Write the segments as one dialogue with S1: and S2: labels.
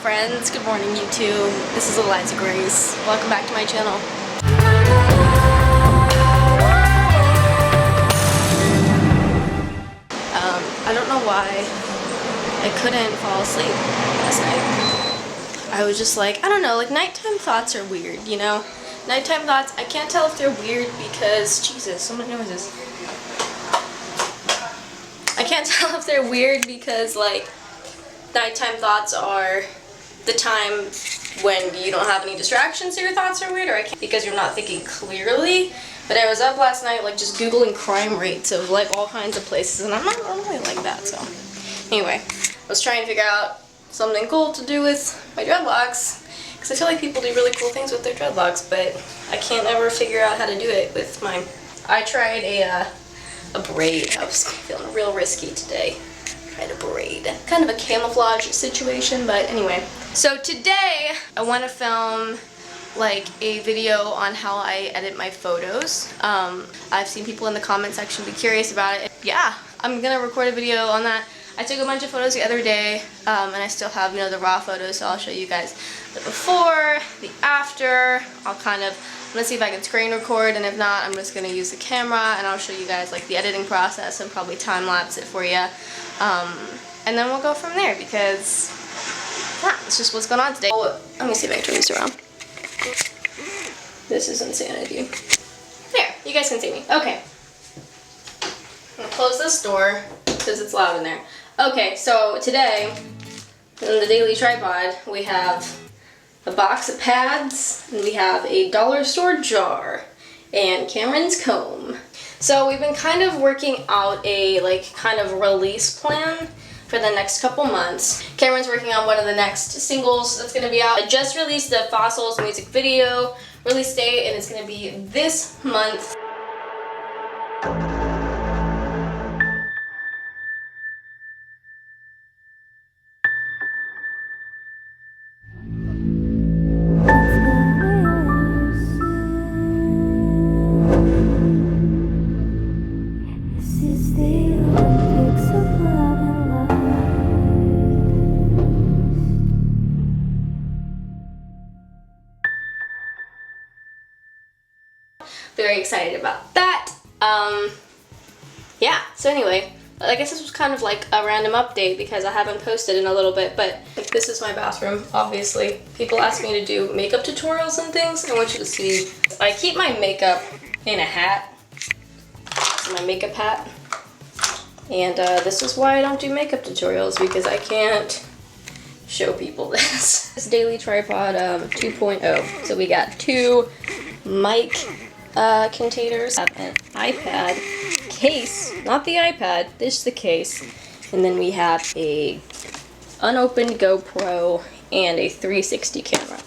S1: friends, good morning YouTube. This is Eliza Grace. Welcome back to my channel. I don't know why I couldn't fall asleep last night. I was just like, I don't know, like nighttime thoughts are weird, you know? Nighttime thoughts, I can't tell if they're weird because, Jesus, so many noises. I can't tell if they're weird because like nighttime thoughts are the time when you don't have any distractions so your thoughts are weird, or I can't because you're not thinking clearly. But I was up last night like just googling crime rates of like all kinds of places, and I'm not normally like that, so anyway, I was trying to figure out something cool to do with my dreadlocks because I feel like people do really cool things with their dreadlocks, but I can't ever figure out how to do it with mine. I tried a braid. I was feeling real risky today. Tried a braid. Kind of a camouflage situation, but anyway. So today I want to film like a video on how I edit my photos. I've seen people in the comment section be curious about it. Yeah, I'm gonna record a video on that. I took a bunch of photos the other day, and I still have, you know, the raw photos, so I'll show you guys the before, the after. I'm gonna see if I can screen record, and if not, I'm just gonna use the camera, and I'll show you guys like the editing process and probably time lapse it for you. And then we'll go from there because, yeah, it's just what's going on today. Oh, let me see if I can turn this around. This is insanity. There, you guys can see me. Okay. I'm gonna close this door because it's loud in there. Okay, so today, in the daily tripod, we have a box of pads, and we have a dollar store jar, and Cameron's comb. So we've been kind of working out a kind of release plan for the next couple months. Cameron's working on one of the next singles that's gonna be out. I just released the Fossils music video release date, and it's gonna be this month. Very excited about that. Yeah, so anyway, I guess this was kind of like a random update because I haven't posted in a little bit, but like, this is my bathroom, obviously. People ask me to do makeup tutorials and things. I want you to see. I keep my makeup in a hat. This is my makeup hat. And this is why I don't do makeup tutorials, because I can't show people this. This daily tripod 2.0. So we got two mic containers, have an iPad case, not the iPad, this is the case, and then we have a unopened GoPro and a 360 camera.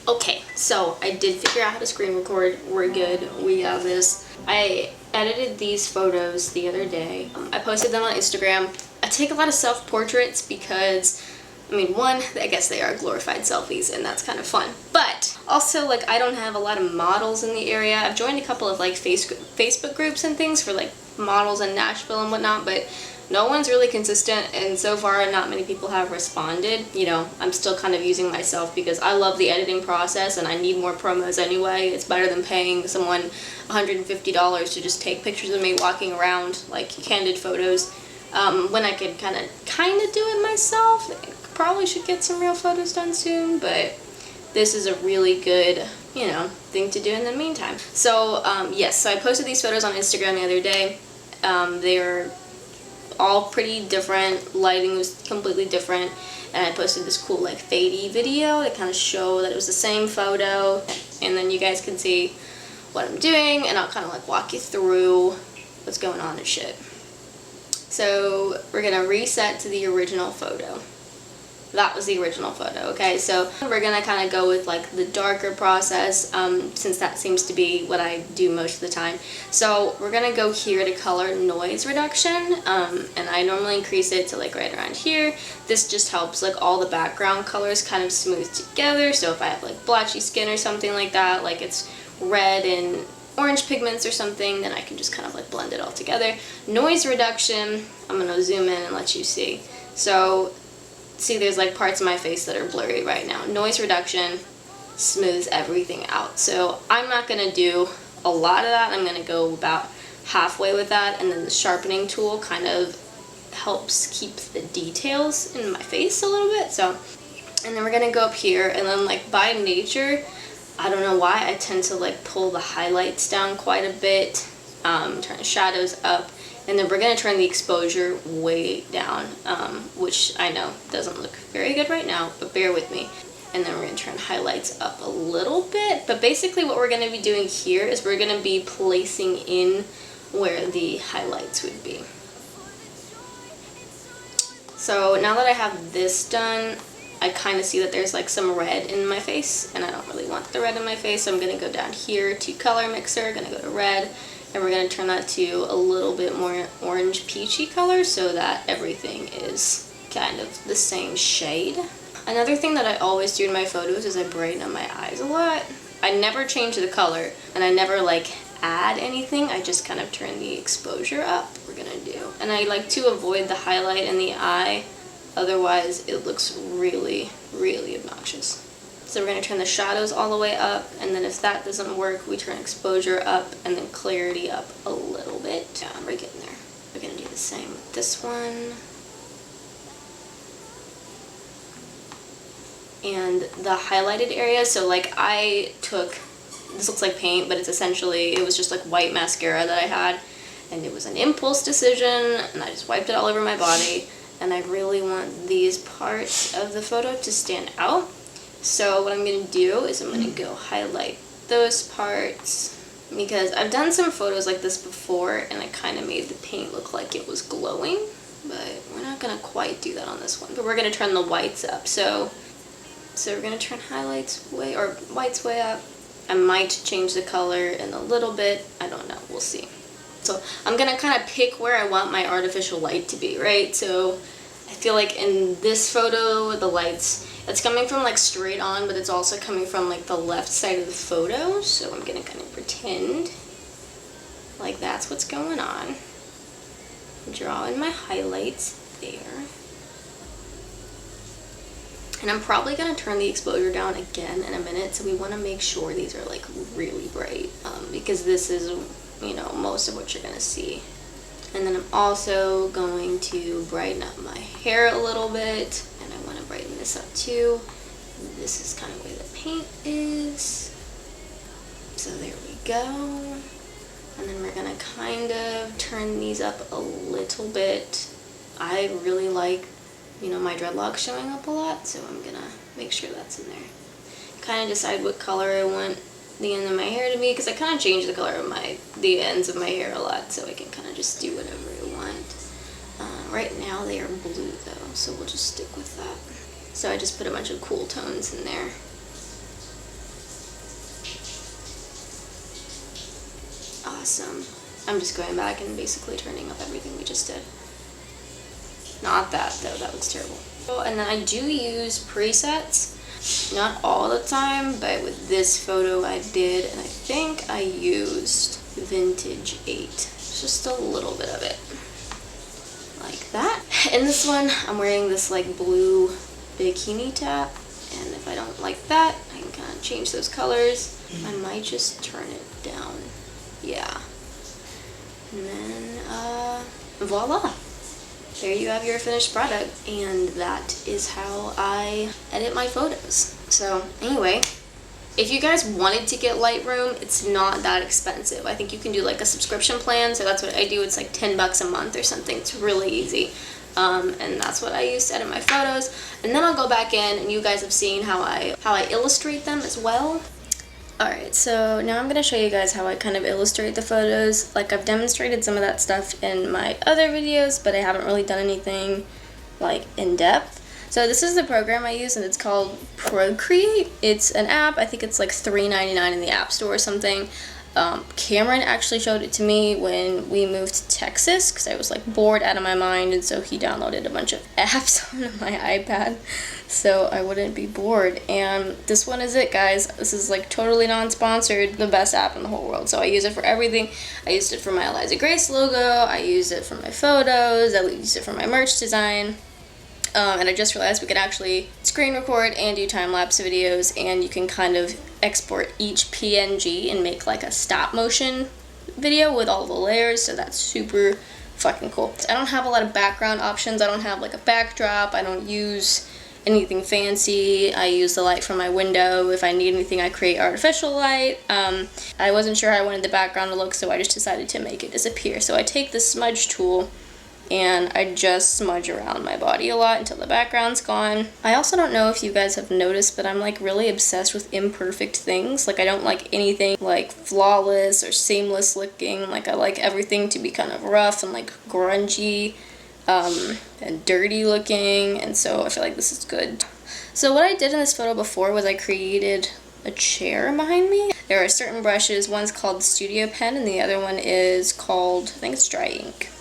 S1: Okay, so I did figure out how to screen record. We're good. We got this. I edited these photos the other day. I posted them on Instagram. I take a lot of self-portraits because, I mean, one, I guess they are glorified selfies, and that's kind of fun. But also, like, I don't have a lot of models in the area. I've joined a couple of like Facebook groups and things for like models in Nashville and whatnot, but no one's really consistent, and so far not many people have responded. You know, I'm still kind of using myself because I love the editing process and I need more promos anyway. It's better than paying someone $150 to just take pictures of me walking around, like candid photos, when I could kind of do it myself. Probably should get some real photos done soon, but this is a really good, you know, thing to do in the meantime. So yes, so I posted these photos on Instagram the other day. They are all pretty different. Lighting was completely different, and I posted this cool like fadey video to kind of show that it was the same photo, and then you guys can see what I'm doing, and I'll kind of like walk you through what's going on and shit. So we're gonna reset to the original photo. That was the original photo, okay? So we're gonna kind of go with like the darker process, since that seems to be what I do most of the time. So we're gonna go here to color noise reduction, and I normally increase it to like right around here. This just helps like all the background colors kind of smooth together. So if I have like blotchy skin or something like that, like it's red and orange pigments or something, then I can just kind of like blend it all together. Noise reduction, I'm gonna zoom in and let you see. So See, there's like parts of my face that are blurry right now. Noise reduction smooths everything out. So I'm not gonna do a lot of that. I'm gonna go about halfway with that, and then the sharpening tool kind of helps keep the details in my face a little bit. So, and then we're gonna go up here, and then like by nature, I don't know why, I tend to like pull the highlights down quite a bit, turn the shadows up, and then we're gonna turn the exposure way down, which I know doesn't look very good right now, but bear with me. And then we're gonna turn highlights up a little bit. But basically what we're gonna be doing here is we're gonna be placing in where the highlights would be. So now that I have this done, I kind of see that there's like some red in my face, and I don't really want the red in my face, so I'm gonna go down here to color mixer, gonna go to red, and we're gonna turn that to a little bit more orange peachy color so that everything is kind of the same shade. Another thing that I always do in my photos is I brighten up my eyes a lot. I never change the color, and I never like add anything. I just kind of turn the exposure up. We're gonna do, and I like to avoid the highlight in the eye, otherwise it looks really, really obnoxious. So we're gonna turn the shadows all the way up, and then if that doesn't work, we turn exposure up and then clarity up a little bit. Yeah, we're getting there. We're gonna do the same with this one. And the highlighted area, so like I took, this looks like paint, but it's essentially, it was just like white mascara that I had, and it was an impulse decision, and I just wiped it all over my body, and I really want these parts of the photo to stand out. So what I'm going to do is I'm going to go highlight those parts, because I've done some photos like this before, and I kind of made the paint look like it was glowing, but we're not going to quite do that on this one, but we're going to turn the whites up. So we're going to turn highlights way, or whites way up. I might change the color in a little bit. I don't know. We'll see. So I'm going to kind of pick where I want my artificial light to be, right? So I feel like in this photo, the lights, it's coming from like straight on, but it's also coming from like the left side of the photo. So I'm going to kind of pretend like that's what's going on. Draw in my highlights there. And I'm probably going to turn the exposure down again in a minute, so we want to make sure these are like really bright, because this is, you know, most of what you're going to see. And then I'm also going to brighten up my hair a little bit, and I want to brighten this up too. This is kind of where the paint is. So there we go. And then we're going to kind of turn these up a little bit. I really like, you know, my dreadlocks showing up a lot, so I'm gonna make sure that's in there. Kind of decide what color I want the end of my hair to be, because I kind of change the color of the ends of my hair a lot, so I can kind of just do whatever I want. Right now they are blue though, so we'll just stick with that. So I just put a bunch of cool tones in there. Awesome. I'm just going back and basically turning up everything we just did. Not that though, that looks terrible. Oh, and then I do use presets, not all the time, but with this photo I did, and I think I used Vintage 8, just a little bit of it, like that. In this one, I'm wearing this like blue bikini top, and if I don't like that, I can kind of change those colors. I might just turn it down, yeah. And then, voila. There you have your finished product, and that is how I edit my photos. So anyway, if you guys wanted to get Lightroom, it's not that expensive. I think you can do like a subscription plan, so that's what I do. It's like $10 a month or something. It's really easy, and that's what I use to edit my photos. And then I'll go back in, and you guys have seen how I illustrate them as well. Alright, so now I'm going to show you guys how I kind of illustrate the photos. Like, I've demonstrated some of that stuff in my other videos, but I haven't really done anything, like, in depth. So this is the program I use, and it's called Procreate. It's an app. I think it's like $3.99 in the App Store or something. Cameron actually showed it to me when we moved to Texas, because I was like bored out of my mind, and so he downloaded a bunch of apps on my iPad so I wouldn't be bored. And this one is it, guys. This is like totally non-sponsored, the best app in the whole world. So I use it for everything. I used it for my Eliza Grace logo, I use it for my photos, I use it for my merch design. and I just realized we could actually screen record and do time-lapse videos, and you can kind of export each PNG and make like a stop motion video with all the layers, so that's super fucking cool. I don't have a lot of background options. I don't have like a backdrop. I don't use anything fancy. I use the light from my window. If I need anything, I create artificial light. I wasn't sure how I wanted the background to look, so I just decided to make it disappear. So I take the smudge tool and I just smudge around my body a lot until the background's gone. I also don't know if you guys have noticed, but I'm like really obsessed with imperfect things. Like I don't like anything like flawless or seamless looking. Like I like everything to be kind of rough and like grungy and dirty looking, and so I feel like this is good. So what I did in this photo before was I created a chair behind me. There are certain brushes. One's called Studio Pen and the other one is called, I think it's dry ink.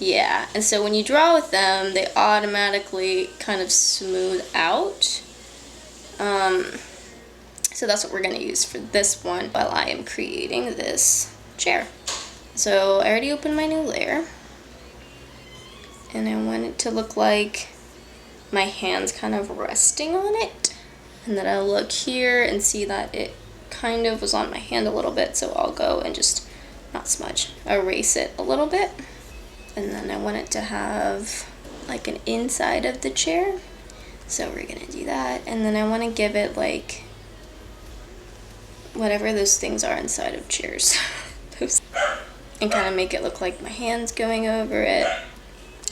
S1: Yeah, and so when you draw with them, they automatically kind of smooth out. So that's what we're going to use for this one while I am creating this chair. So I already opened my new layer, and I want it to look like my hand's kind of resting on it. And then I'll look here and see that it kind of was on my hand a little bit, so I'll go and just, not smudge, erase it a little bit. And then I want it to have like an inside of the chair. So we're gonna do that. And then I want to give it like whatever those things are inside of chairs. And kind of make it look like my hand's going over it.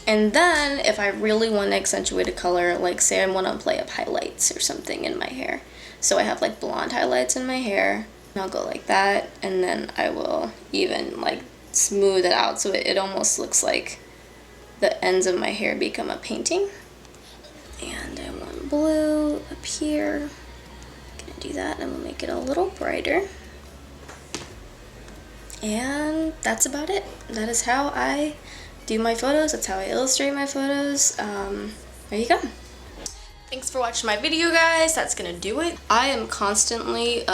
S1: And then if I really want to accentuate a color, like say I want to play up highlights or something in my hair. So I have like blonde highlights in my hair. And I'll go like that. And then I will even like smooth it out so it almost looks like the ends of my hair become a painting. And I want blue up here. I'm gonna do that and we'll make it a little brighter. And that's about it. That is how I do my photos. That's how I illustrate my photos. There you go. Thanks for watching my video, guys. That's gonna do it. I am constantly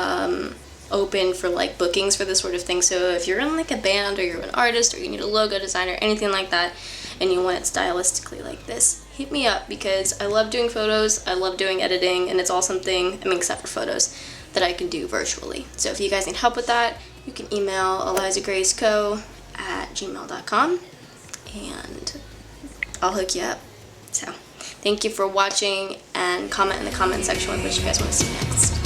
S1: open for like bookings for this sort of thing, so if you're in like a band or you're an artist or you need a logo designer, anything like that, and you want it stylistically like this, hit me up, because I love doing photos, I love doing editing, and it's all something, I mean except for photos, that I can do virtually. So if you guys need help with that, you can email elizagraceco@gmail.com and I'll hook you up. So thank you for watching, and comment in the comment section what you guys want to see next.